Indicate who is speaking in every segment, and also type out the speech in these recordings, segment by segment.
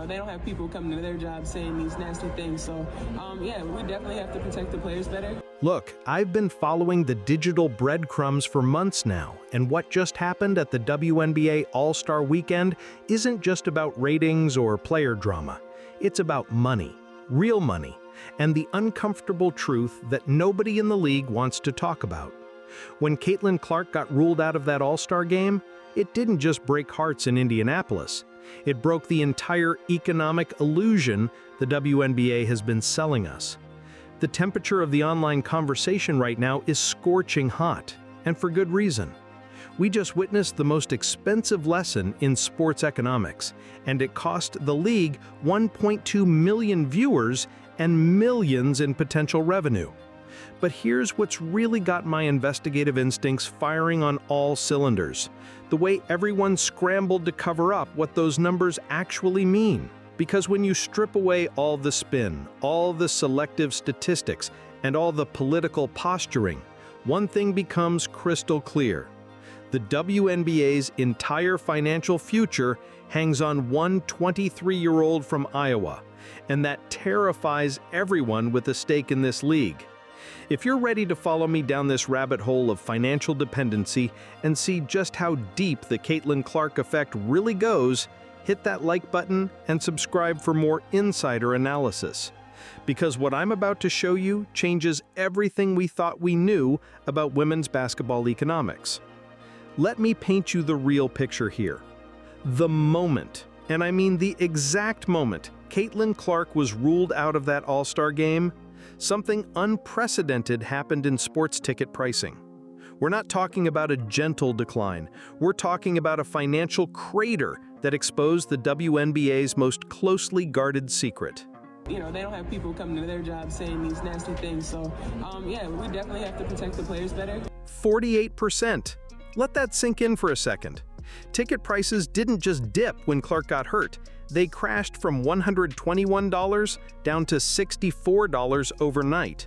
Speaker 1: they don't have people coming to their job saying these nasty things. So, yeah, we definitely have to protect the players better.
Speaker 2: Look, I've been following the digital breadcrumbs for months now, and what just happened at the WNBA All-Star weekend isn't just about ratings or player drama. It's about money, real money, and the uncomfortable truth that nobody in the league wants to talk about. When Caitlin Clark got ruled out of that All-Star game, it didn't just break hearts in Indianapolis. It broke the entire economic illusion the WNBA has been selling us. The temperature of the online conversation right now is scorching hot, and for good reason. We just witnessed the most expensive lesson in sports economics, and it cost the league 1.2 million viewers and millions in potential revenue. But here's what's really got my investigative instincts firing on all cylinders: the way everyone scrambled to cover up what those numbers actually mean. Because when you strip away all the spin, all the selective statistics, and all the political posturing, one thing becomes crystal clear. The WNBA's entire financial future hangs on one 23-year-old from Iowa, and that terrifies everyone with a stake in this league. If you're ready to follow me down this rabbit hole of financial dependency and see just how deep the Caitlin Clark effect really goes, hit that like button and subscribe for more insider analysis. Because what I'm about to show you changes everything we thought we knew about women's basketball economics. Let me paint you the real picture here. The moment, and I mean the exact moment, Caitlin Clark was ruled out of that All-Star game, something unprecedented happened in sports ticket pricing. We're not talking about a gentle decline. We're talking about a financial crater that exposed the WNBA's most closely guarded secret.
Speaker 1: They don't have people coming to their job saying these nasty things. So, yeah, we definitely have to protect the players better.
Speaker 2: 48%. Let that sink in for a second. Ticket prices didn't just dip when Clark got hurt. They crashed from $121 down to $64 overnight.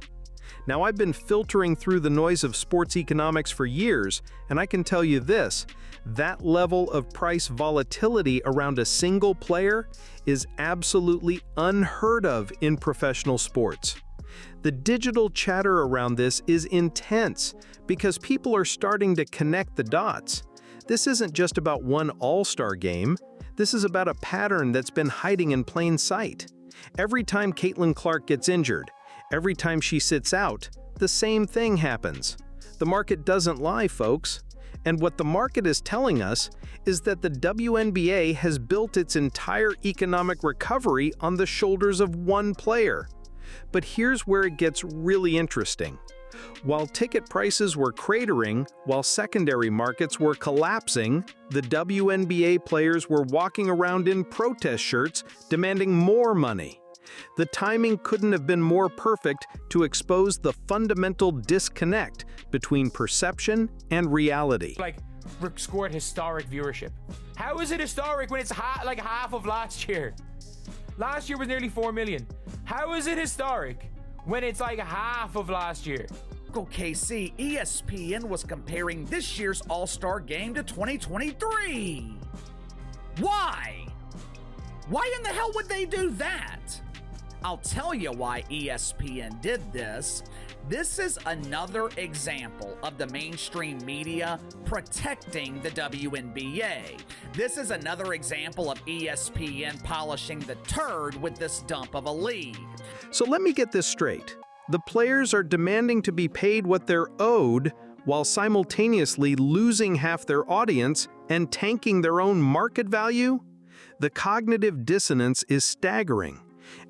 Speaker 2: Now, I've been filtering through the noise of sports economics for years, and I can tell you this: that level of price volatility around a single player is absolutely unheard of in professional sports. The digital chatter around this is intense because people are starting to connect the dots. This isn't just about one All-Star game. This is about a pattern that's been hiding in plain sight. Every time Caitlin Clark gets injured, every time she sits out, the same thing happens. The market doesn't lie, folks. And what the market is telling us is that the WNBA has built its entire economic recovery on the shoulders of one player. But here's where it gets really interesting. While ticket prices were cratering, while secondary markets were collapsing, the WNBA players were walking around in protest shirts demanding more money. The timing couldn't have been more perfect to expose the fundamental disconnect between perception and reality.
Speaker 3: Scored historic viewership. How is it historic when it's like half of last year? Last year was nearly 4 million. How is it historic when it's like half of last year?
Speaker 4: KC, ESPN was comparing this year's All-Star game to 2023. Why? Why in the hell would they do that? I'll tell you why ESPN did this. This is another example of the mainstream media protecting the WNBA. This is another example of ESPN polishing the turd with this dump of a league.
Speaker 2: So let me get this straight. The players are demanding to be paid what they're owed while simultaneously losing half their audience and tanking their own market value? The cognitive dissonance is staggering.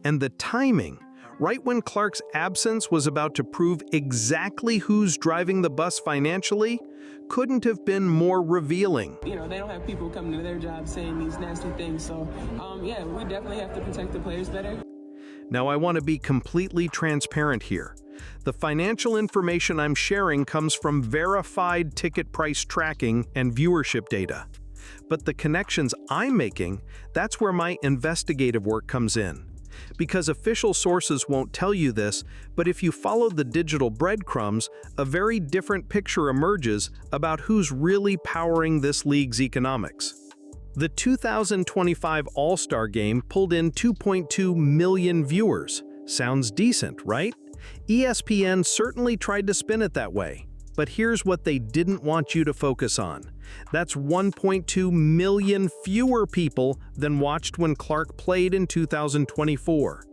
Speaker 2: And the timing, right when Clark's absence was about to prove exactly who's driving the bus financially, couldn't have been more revealing.
Speaker 1: They don't have people coming to their job saying these nasty things. So, yeah, we definitely have to protect the players better.
Speaker 2: Now, I want to be completely transparent here. The financial information I'm sharing comes from verified ticket price tracking and viewership data. But the connections I'm making, that's where my investigative work comes in. Because official sources won't tell you this, but if you follow the digital breadcrumbs, a very different picture emerges about who's really powering this league's economics. The 2025 All-Star Game pulled in 2.2 million viewers. Sounds decent, right? ESPN certainly tried to spin it that way. But here's what they didn't want you to focus on. That's 1.2 million fewer people than watched when Clark played in 2024.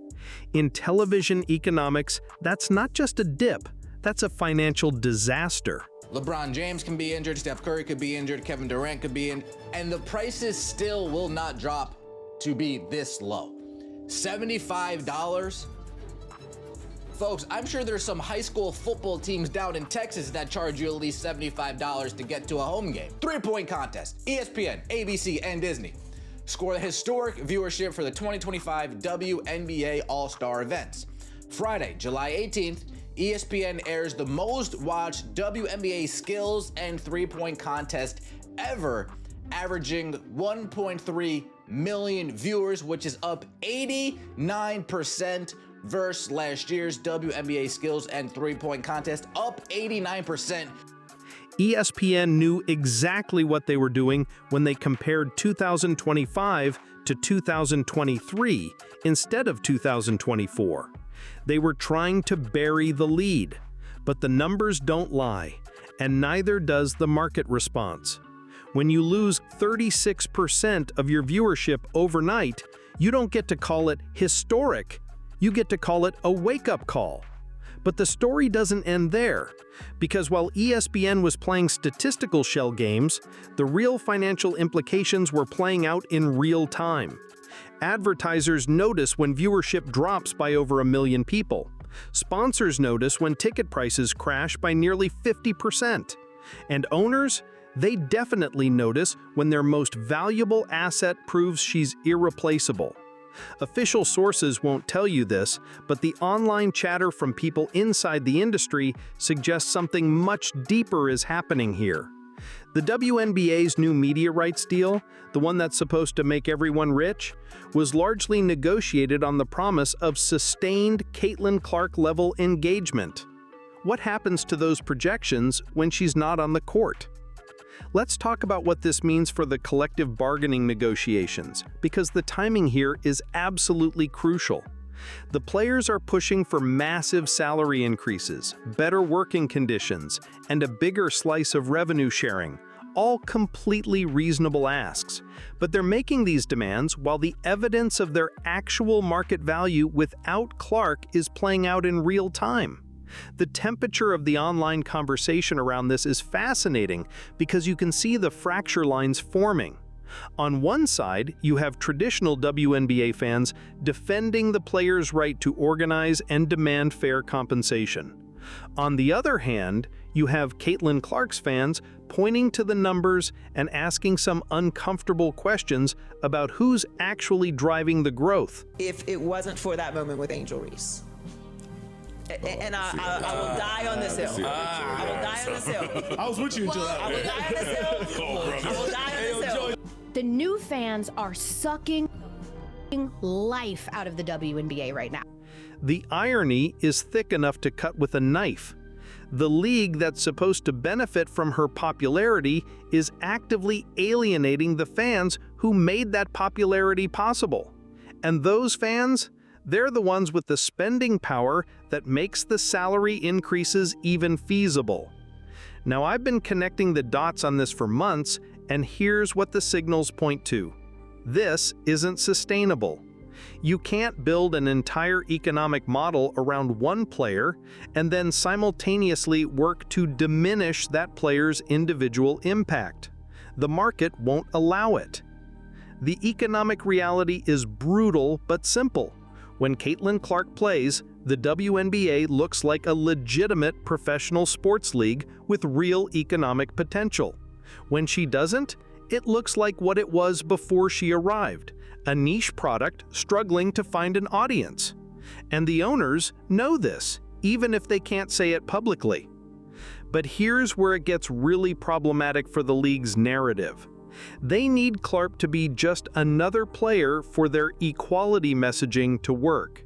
Speaker 2: In television economics, that's not just a dip, that's a financial disaster.
Speaker 5: LeBron James can be injured, Steph Curry could be injured, Kevin Durant could be in, and the prices still will not drop to be this low. $75? Folks, I'm sure there's some high school football teams down in Texas that charge you at least $75 to get to a home game. 3-point contest, ESPN, ABC, and Disney score the historic viewership for the 2025 WNBA All-Star events. Friday, July 18th, ESPN airs the most watched WNBA skills and 3-point contest ever, averaging 1.3 million viewers, which is up 89% versus last year's WNBA skills and 3-point contest, up 89%.
Speaker 2: ESPN knew exactly what they were doing when they compared 2025 to 2023 instead of 2024. They were trying to bury the lead, but the numbers don't lie, and neither does the market response. When you lose 36% of your viewership overnight, you don't get to call it historic. You get to call it a wake-up call. But the story doesn't end there, because while ESPN was playing statistical shell games, the real financial implications were playing out in real time. Advertisers notice when viewership drops by over 1 million people. Sponsors notice when ticket prices crash by nearly 50%. And owners, they definitely notice when their most valuable asset proves she's irreplaceable. Official sources won't tell you this, but the online chatter from people inside the industry suggests something much deeper is happening here. The WNBA's new media rights deal, the one that's supposed to make everyone rich, was largely negotiated on the promise of sustained Caitlin Clark-level engagement. What happens to those projections when she's not on the court? Let's talk about what this means for the collective bargaining negotiations, because the timing here is absolutely crucial. The players are pushing for massive salary increases, better working conditions, and a bigger slice of revenue sharing, all completely reasonable asks. But they're making these demands while the evidence of their actual market value without Clark is playing out in real time. The temperature of the online conversation around this is fascinating because you can see the fracture lines forming. On one side, you have traditional WNBA fans defending the players' right to organize and demand fair compensation. On the other hand, you have Caitlin Clark's fans pointing to the numbers and asking some uncomfortable questions about who's actually driving the growth.
Speaker 6: If it wasn't for that moment with Angel Reese. And I will die on this hill. I will die on this hill.
Speaker 7: I was with you until
Speaker 6: I will die on this hill. I will die on this hill.
Speaker 8: The new fans are sucking life out of the WNBA right now.
Speaker 2: The irony is thick enough to cut with a knife. The league that's supposed to benefit from her popularity is actively alienating the fans who made that popularity possible. And those fans, they're the ones with the spending power that makes the salary increases even feasible. Now, I've been connecting the dots on this for months, and here's what the signals point to. This isn't sustainable. You can't build an entire economic model around one player and then simultaneously work to diminish that player's individual impact. The market won't allow it. The economic reality is brutal but simple. When Caitlin Clark plays, the WNBA looks like a legitimate professional sports league with real economic potential. When she doesn't, it looks like what it was before she arrived, a niche product struggling to find an audience. And the owners know this, even if they can't say it publicly. But here's where it gets really problematic for the league's narrative. They need Clark to be just another player for their equality messaging to work.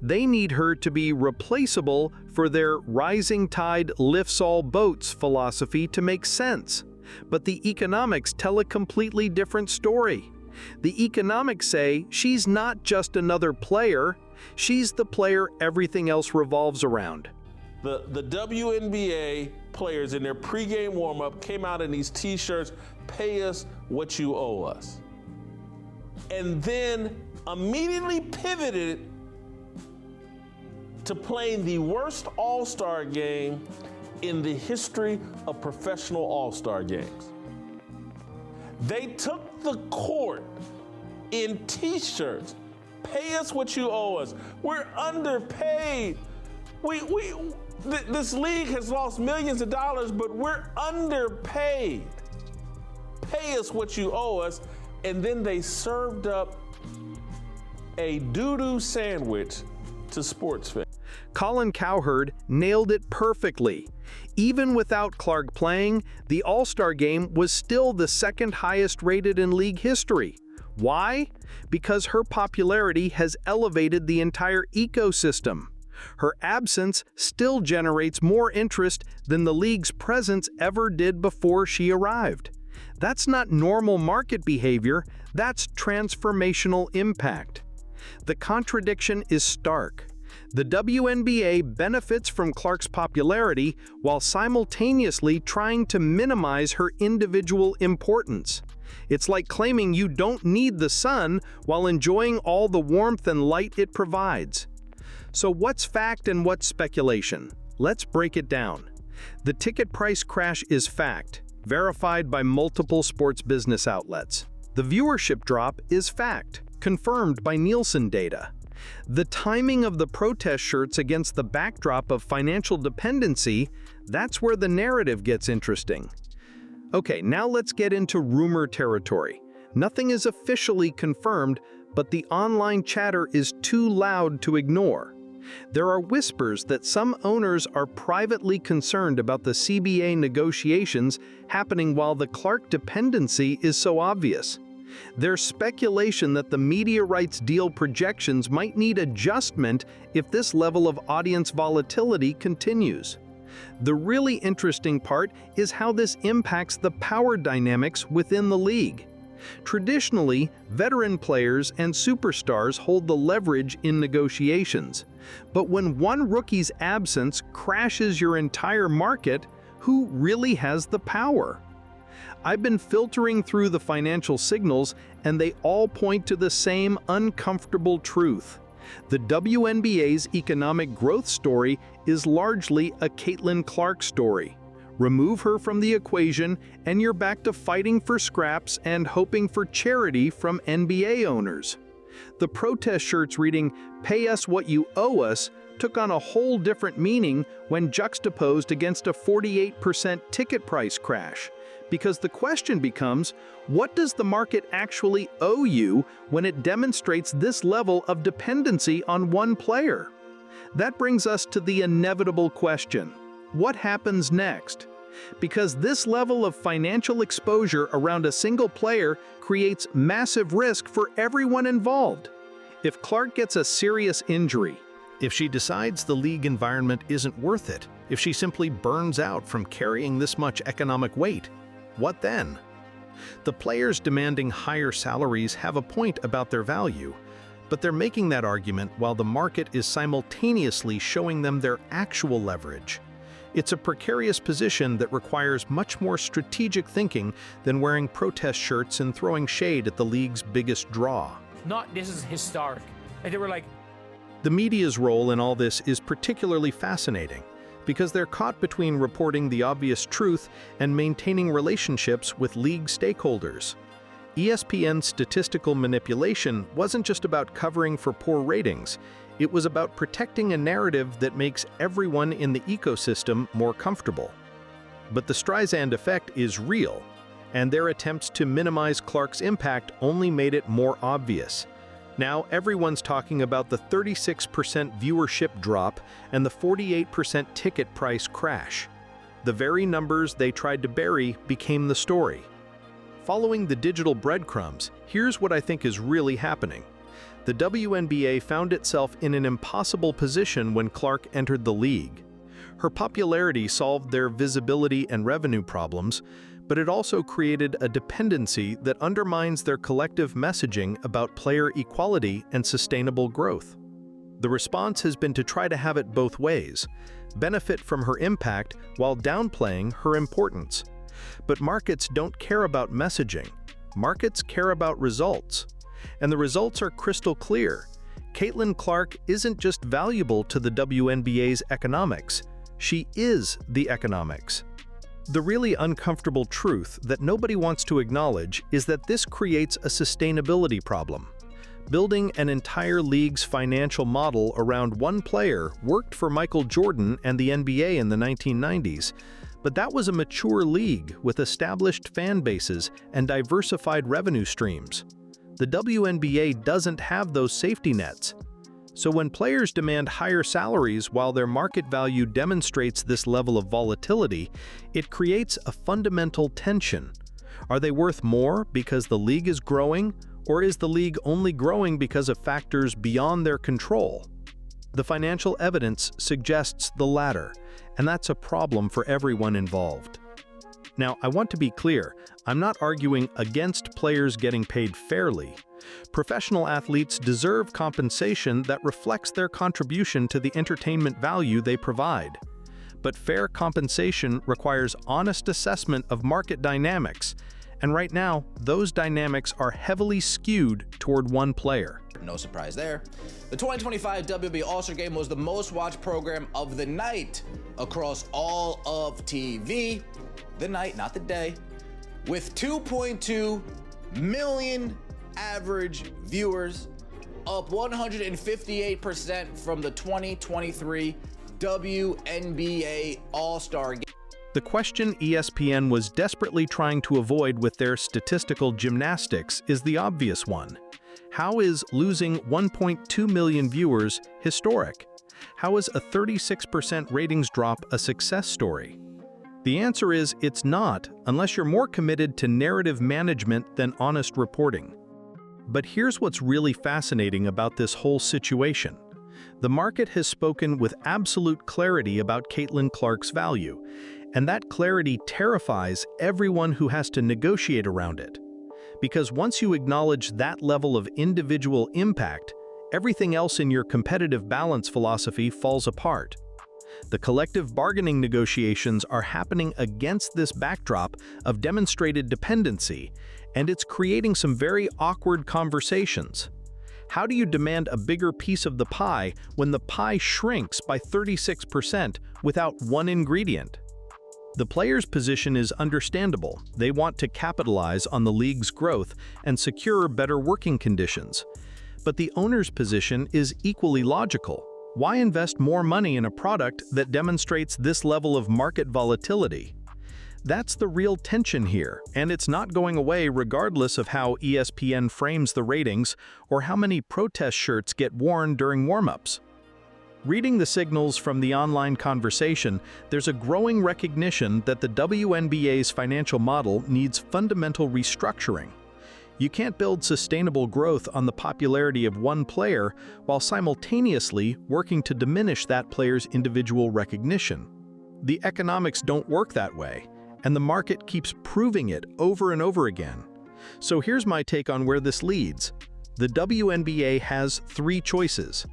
Speaker 2: They need her to be replaceable for their rising tide lifts all boats philosophy to make sense. But the economics tell a completely different story. The economics say she's not just another player, she's the player everything else revolves around.
Speaker 7: The WNBA players in their pregame warm-up came out in these t-shirts, "Pay us what you owe us." And then immediately pivoted to playing the worst All-Star game in the history of professional All-Star games. They took the court in t-shirts. "Pay us what you owe us. We're underpaid. This league has lost millions of dollars, but we're underpaid. Pay us what you owe us." And then they served up a doo-doo sandwich to sports fans.
Speaker 2: Colin Cowherd nailed it perfectly. Even without Clark playing, the All-Star game was still the second highest rated in league history. Why? Because her popularity has elevated the entire ecosystem. Her absence still generates more interest than the league's presence ever did before she arrived. That's not normal market behavior, that's transformational impact. The contradiction is stark. The WNBA benefits from Clark's popularity while simultaneously trying to minimize her individual importance. It's like claiming you don't need the sun while enjoying all the warmth and light it provides. So what's fact and what's speculation? Let's break it down. The ticket price crash is fact, verified by multiple sports business outlets. The viewership drop is fact, confirmed by Nielsen data. The timing of the protest shirts against the backdrop of financial dependency, that's where the narrative gets interesting. Okay, now let's get into rumor territory. Nothing is officially confirmed, but the online chatter is too loud to ignore. There are whispers that some owners are privately concerned about the CBA negotiations happening while the Clark dependency is so obvious. There's speculation that the media rights deal projections might need adjustment if this level of audience volatility continues. The really interesting part is how this impacts the power dynamics within the league. Traditionally, veteran players and superstars hold the leverage in negotiations. But when one rookie's absence crashes your entire market, who really has the power? I've been filtering through the financial signals, and they all point to the same uncomfortable truth. The WNBA's economic growth story is largely a Caitlin Clark story. Remove her from the equation, and you're back to fighting for scraps and hoping for charity from NBA owners. The protest shirts reading, "Pay us what you owe us," took on a whole different meaning when juxtaposed against a 48% ticket price crash. Because the question becomes, what does the market actually owe you when it demonstrates this level of dependency on one player? That brings us to the inevitable question: what happens next? Because this level of financial exposure around a single player creates massive risk for everyone involved. If Clark gets a serious injury, if she decides the league environment isn't worth it, if she simply burns out from carrying this much economic weight, what then? The players demanding higher salaries have a point about their value, but they're making that argument while the market is simultaneously showing them their actual leverage. It's a precarious position that requires much more strategic thinking than wearing protest shirts and throwing shade at the league's biggest draw.
Speaker 3: This is historic. Like they were like,
Speaker 2: the media's role in all this is particularly fascinating, because they're caught between reporting the obvious truth and maintaining relationships with league stakeholders. ESPN's statistical manipulation wasn't just about covering for poor ratings, it was about protecting a narrative that makes everyone in the ecosystem more comfortable. But the Streisand effect is real, and their attempts to minimize Clark's impact only made it more obvious. Now everyone's talking about the 36% viewership drop and the 48% ticket price crash. The very numbers they tried to bury became the story. Following the digital breadcrumbs, here's what I think is really happening. The WNBA found itself in an impossible position when Clark entered the league. Her popularity solved their visibility and revenue problems, but it also created a dependency that undermines their collective messaging about player equality and sustainable growth. The response has been to try to have it both ways, benefit from her impact while downplaying her importance. But markets don't care about messaging. Markets care about results. And the results are crystal clear. Caitlin Clark isn't just valuable to the WNBA's economics. She is the economics. The really uncomfortable truth that nobody wants to acknowledge is that this creates a sustainability problem. Building an entire league's financial model around one player worked for Michael Jordan and the NBA in the 1990s, but that was a mature league with established fan bases and diversified revenue streams. The WNBA doesn't have those safety nets. So when players demand higher salaries while their market value demonstrates this level of volatility, it creates a fundamental tension. Are they worth more because the league is growing, or is the league only growing because of factors beyond their control? The financial evidence suggests the latter, and that's a problem for everyone involved. Now, I want to be clear, I'm not arguing against players getting paid fairly. Professional athletes deserve compensation that reflects their contribution to the entertainment value they provide. But fair compensation requires honest assessment of market dynamics, and right now, those dynamics are heavily skewed toward one player.
Speaker 5: No surprise there. The 2025 WNBA All-Star Game was the most watched program of the night across all of TV. The night, not the day. With 2.2 million average viewers, up 158% from the 2023 WNBA All-Star Game.
Speaker 2: The question ESPN was desperately trying to avoid with their statistical gymnastics is the obvious one. How is losing 1.2 million viewers historic? How is a 36% ratings drop a success story? The answer is it's not, unless you're more committed to narrative management than honest reporting. But here's what's really fascinating about this whole situation. The market has spoken with absolute clarity about Caitlin Clark's value, and that clarity terrifies everyone who has to negotiate around it. Because once you acknowledge that level of individual impact, everything else in your competitive balance philosophy falls apart. The collective bargaining negotiations are happening against this backdrop of demonstrated dependency, and it's creating some very awkward conversations. How do you demand a bigger piece of the pie when the pie shrinks by 36% without one ingredient? The player's position is understandable. They want to capitalize on the league's growth and secure better working conditions. But the owner's position is equally logical. Why invest more money in a product that demonstrates this level of market volatility? That's the real tension here, and it's not going away regardless of how ESPN frames the ratings or how many protest shirts get worn during warm-ups. Reading the signals from the online conversation, there's a growing recognition that the WNBA's financial model needs fundamental restructuring. You can't build sustainable growth on the popularity of one player while simultaneously working to diminish that player's individual recognition. The economics don't work that way, and the market keeps proving it over and over again. So here's my take on where this leads. The WNBA has three choices: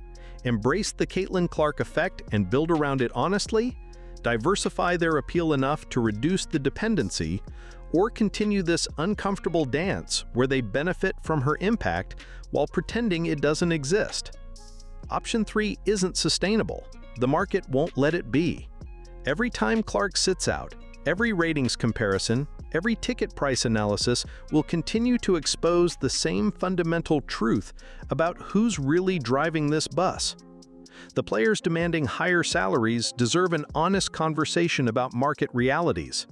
Speaker 2: embrace the Caitlin Clark effect and build around it honestly, diversify their appeal enough to reduce the dependency, or continue this uncomfortable dance where they benefit from her impact while pretending it doesn't exist. Option 3 isn't sustainable. The market won't let it be. Every time Clark sits out, every ratings comparison, every ticket price analysis will continue to expose the same fundamental truth about who's really driving this bus. The players demanding higher salaries deserve an honest conversation about market realities.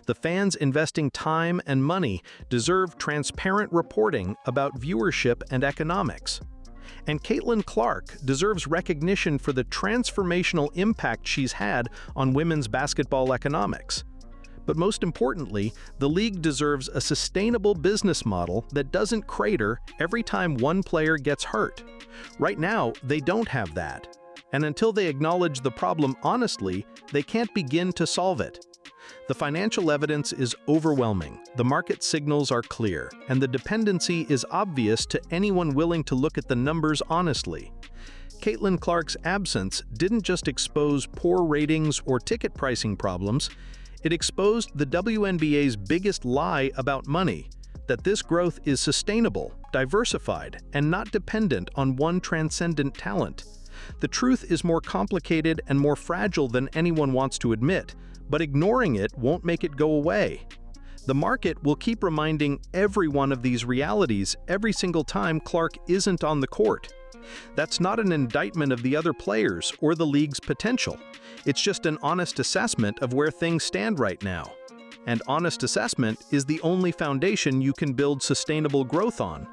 Speaker 2: The fans investing time and money deserve transparent reporting about viewership and economics. And Caitlin Clark deserves recognition for the transformational impact she's had on women's basketball economics. But most importantly, the league deserves a sustainable business model that doesn't crater every time one player gets hurt. Right now, they don't have that. And until they acknowledge the problem honestly, they can't begin to solve it. The financial evidence is overwhelming, the market signals are clear, and the dependency is obvious to anyone willing to look at the numbers honestly. Caitlin Clark's absence didn't just expose poor ratings or ticket pricing problems, it exposed the WNBA's biggest lie about money, that this growth is sustainable, diversified, and not dependent on one transcendent talent. The truth is more complicated and more fragile than anyone wants to admit, but ignoring it won't make it go away. The market will keep reminding everyone of these realities every single time Clark isn't on the court. That's not an indictment of the other players or the league's potential. It's just an honest assessment of where things stand right now. And honest assessment is the only foundation you can build sustainable growth on.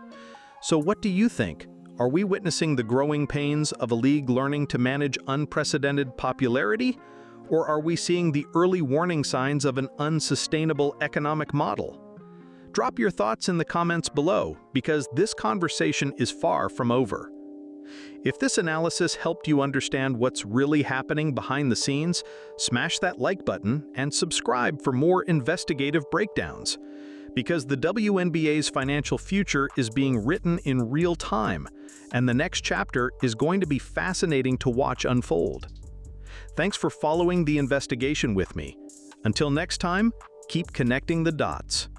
Speaker 2: So what do you think? Are we witnessing the growing pains of a league learning to manage unprecedented popularity? Or are we seeing the early warning signs of an unsustainable economic model? Drop your thoughts in the comments below, because this conversation is far from over. If this analysis helped you understand what's really happening behind the scenes, smash that like button and subscribe for more investigative breakdowns. Because the WNBA's financial future is being written in real time, and the next chapter is going to be fascinating to watch unfold. Thanks for following the investigation with me. Until next time, keep connecting the dots.